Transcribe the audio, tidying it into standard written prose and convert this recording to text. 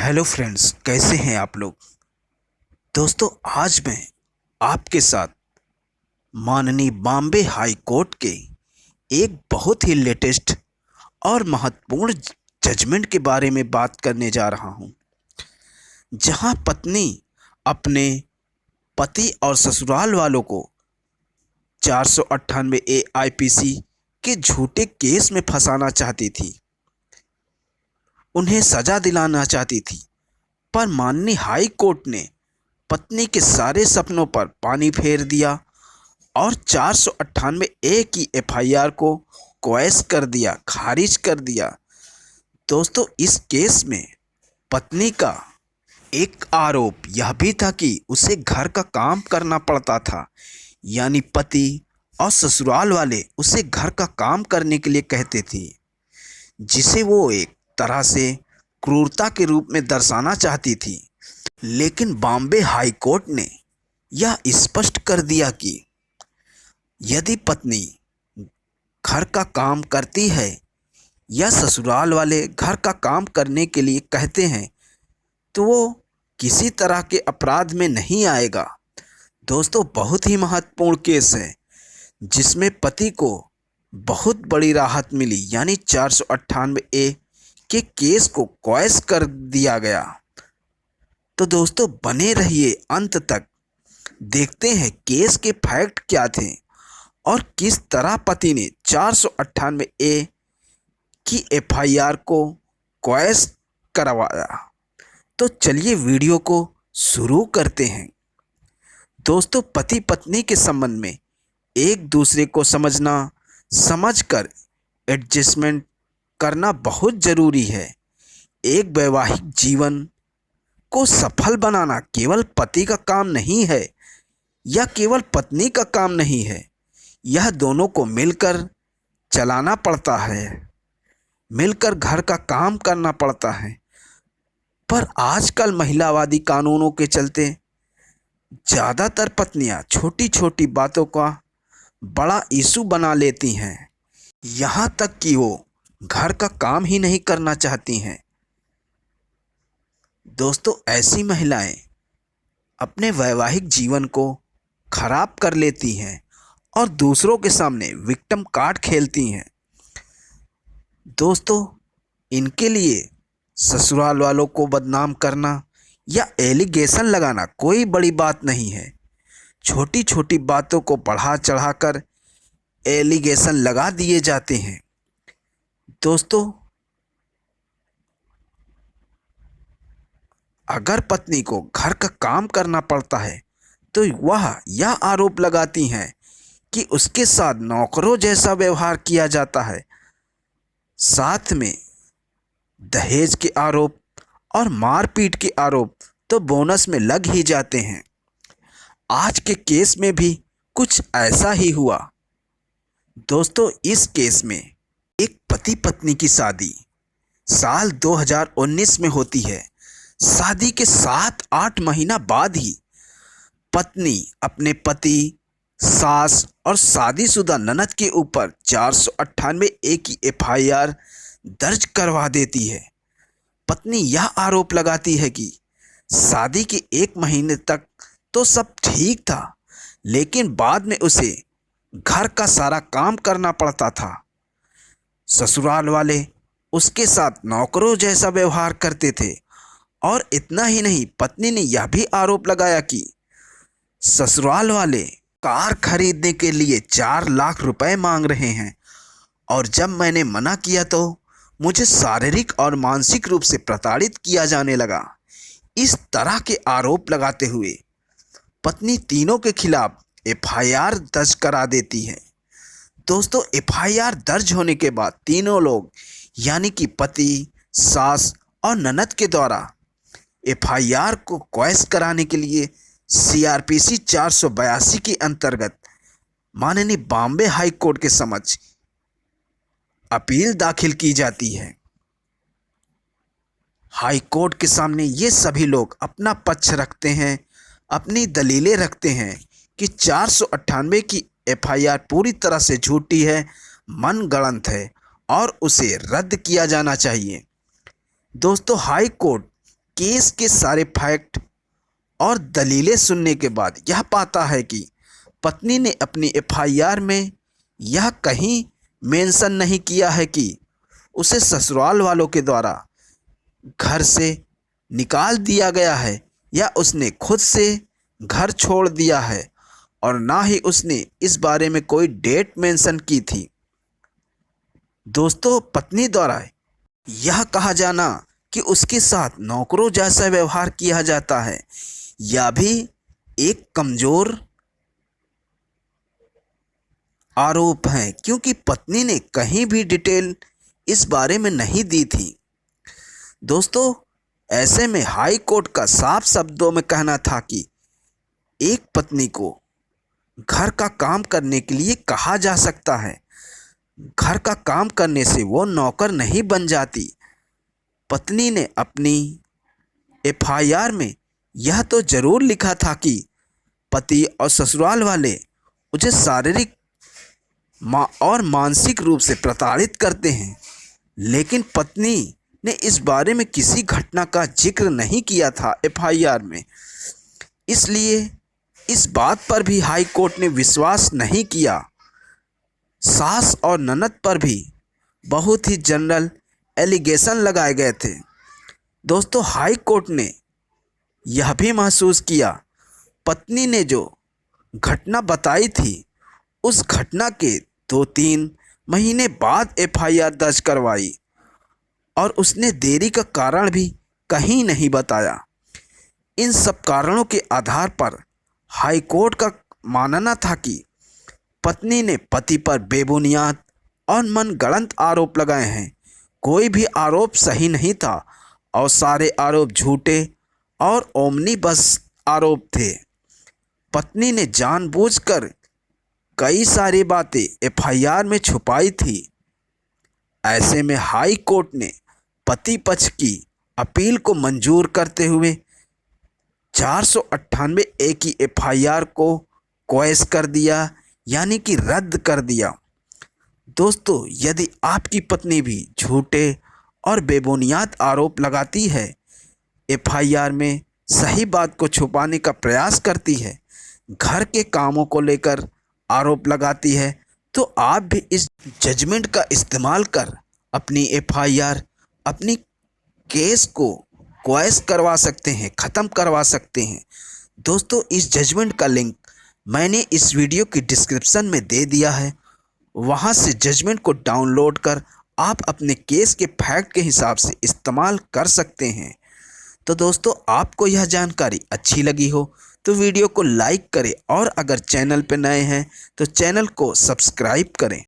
Hello friends, कैसे हैं आप लोग। दोस्तों, आज मैं आपके साथ माननीय बॉम्बे हाई कोर्ट के एक बहुत ही लेटेस्ट और महत्वपूर्ण जजमेंट के बारे में बात करने जा रहा हूं, जहां पत्नी अपने पति और ससुराल वालों को 498 ए आईपीसी के झूठे केस में फंसाना चाहती थी, उन्हें सजा दिलाना चाहती थी। पर माननीय हाई कोर्ट ने पत्नी के सारे सपनों पर पानी फेर दिया और 498 ए की एफआईआर को क्वैश कर दिया, खारिज कर दिया। दोस्तों, इस केस में पत्नी का एक आरोप यह भी था कि उसे घर का काम करना पड़ता था, यानी पति और ससुराल वाले उसे घर का काम करने के लिए कहते थे, जिसे वो एक तरह से क्रूरता के रूप में दर्शाना चाहती थी। लेकिन बॉम्बे हाई कोर्ट ने यह स्पष्ट कर दिया कि यदि पत्नी घर का काम करती है या ससुराल वाले घर का काम करने के लिए कहते हैं तो वो किसी तरह के अपराध में नहीं आएगा। दोस्तों, बहुत ही महत्वपूर्ण केस है जिसमें पति को बहुत बड़ी राहत मिली, यानी 498 ए के केस को क्वैश कर दिया गया। तो दोस्तों, बने रहिए अंत तक, देखते हैं केस के फैक्ट क्या थे और किस तरह पति ने 498 ए की एफआईआर को क्वैश करवाया। तो चलिए वीडियो को शुरू करते हैं। दोस्तों, पति पत्नी के संबंध में एक दूसरे को समझकर एडजस्टमेंट करना बहुत ज़रूरी है। एक वैवाहिक जीवन को सफल बनाना केवल पति का काम नहीं है या केवल पत्नी का काम नहीं है, यह दोनों को मिलकर चलाना पड़ता है, मिलकर घर का काम करना पड़ता है। पर आजकल महिलावादी कानूनों के चलते ज़्यादातर पत्नियां छोटी छोटी बातों का बड़ा इशू बना लेती हैं, यहाँ तक कि वो घर का काम ही नहीं करना चाहती हैं। दोस्तों, ऐसी महिलाएं अपने वैवाहिक जीवन को खराब कर लेती हैं और दूसरों के सामने विक्टिम कार्ड खेलती हैं। दोस्तों, इनके लिए ससुराल वालों को बदनाम करना या एलिगेशन लगाना कोई बड़ी बात नहीं है। छोटी छोटी बातों को बढ़ा चढ़ाकर एलिगेशन लगा दिए जाते हैं। दोस्तों, अगर पत्नी को घर का काम करना पड़ता है तो वह यह आरोप लगाती हैं कि उसके साथ नौकरों जैसा व्यवहार किया जाता है। साथ में दहेज के आरोप और मारपीट के आरोप तो बोनस में लग ही जाते हैं। आज के केस में भी कुछ ऐसा ही हुआ। दोस्तों, इस केस में एक पति पत्नी की शादी साल 2019 में होती है। शादी के 7-8 महीना बाद ही पत्नी अपने पति, सास और शादीशुदा ननद के ऊपर 498 ए की एफआईआर दर्ज करवा देती है। पत्नी यह आरोप लगाती है कि शादी के 1 महीने तक तो सब ठीक था, लेकिन बाद में उसे घर का सारा काम करना पड़ता था। ससुराल वाले उसके साथ नौकरों जैसा व्यवहार करते थे और इतना ही नहीं, पत्नी ने यह भी आरोप लगाया कि ससुराल वाले कार खरीदने के लिए 4 लाख रुपए मांग रहे हैं और जब मैंने मना किया तो मुझे शारीरिक और मानसिक रूप से प्रताड़ित किया जाने लगा। इस तरह के आरोप लगाते हुए पत्नी तीनों के खिलाफ एफआईआर दर्ज करा देती है। दोस्तों, एफआईआर दर्ज होने के बाद तीनों लोग यानी कि पति, सास और ननद के द्वारा एफआईआर को क्वैश कराने के लिए सीआरपीसी 482 के अंतर्गत माननीय बॉम्बे हाई कोर्ट के समक्ष अपील दाखिल की जाती है। हाई कोर्ट के सामने ये सभी लोग अपना पक्ष रखते हैं, अपनी दलीलें रखते हैं कि 498 की एफआईआर पूरी तरह से झूठी है, मनगढ़ंत है और उसे रद्द किया जाना चाहिए। दोस्तों, हाई कोर्ट केस के सारे फैक्ट और दलीलें सुनने के बाद यह पाता है कि पत्नी ने अपनी एफआईआर में यह कहीं मेंशन नहीं किया है कि उसे ससुराल वालों के द्वारा घर से निकाल दिया गया है या उसने खुद से घर छोड़ दिया है, और ना ही उसने इस बारे में कोई डेट मेंशन की थी। दोस्तों, पत्नी द्वारा यह कहा जाना कि उसके साथ नौकरों जैसा व्यवहार किया जाता है, यह भी एक कमज़ोर आरोप है, क्योंकि पत्नी ने कहीं भी डिटेल इस बारे में नहीं दी थी। दोस्तों, ऐसे में हाई कोर्ट का साफ शब्दों में कहना था कि एक पत्नी को घर का काम करने के लिए कहा जा सकता है, घर का काम करने से वो नौकर नहीं बन जाती। पत्नी ने अपनी एफआईआर में यह तो ज़रूर लिखा था कि पति और ससुराल वाले उसे शारीरिक और मानसिक रूप से प्रताड़ित करते हैं, लेकिन पत्नी ने इस बारे में किसी घटना का जिक्र नहीं किया था एफआईआर में। इसलिए इस बात पर भी हाई कोर्ट ने विश्वास नहीं किया। सास और ननद पर भी बहुत ही जनरल एलिगेशन लगाए गए थे। दोस्तों, हाई कोर्ट ने यह भी महसूस किया पत्नी ने जो घटना बताई थी उस घटना के 2-3 महीने बाद एफआईआर दर्ज करवाई, और उसने देरी का कारण भी कहीं नहीं बताया। इन सब कारणों के आधार पर हाई कोर्ट का मानना था कि पत्नी ने पति पर बेबुनियाद और मनगढ़ंत आरोप लगाए हैं। कोई भी आरोप सही नहीं था और सारे आरोप झूठे और ओमनीबस आरोप थे। पत्नी ने जानबूझकर कई सारी बातें एफआईआर में छुपाई थी। ऐसे में हाई कोर्ट ने पति पक्ष की अपील को मंजूर करते हुए 498A की एफआईआर को क्वैश कर दिया, यानी कि रद्द कर दिया। दोस्तों, यदि आपकी पत्नी भी झूठे और बेबुनियाद आरोप लगाती है, एफआईआर में सही बात को छुपाने का प्रयास करती है, घर के कामों को लेकर आरोप लगाती है, तो आप भी इस जजमेंट का इस्तेमाल कर अपनी एफआईआर, अपनी केस को क्वैश करवा सकते हैं, ख़त्म करवा सकते हैं। दोस्तों, इस जजमेंट का लिंक मैंने इस वीडियो की डिस्क्रिप्शन में दे दिया है। वहां से जजमेंट को डाउनलोड कर आप अपने केस के फैक्ट के हिसाब से इस्तेमाल कर सकते हैं। तो दोस्तों, आपको यह जानकारी अच्छी लगी हो तो वीडियो को लाइक करें, और अगर चैनल पर नए हैं तो चैनल को सब्सक्राइब करें।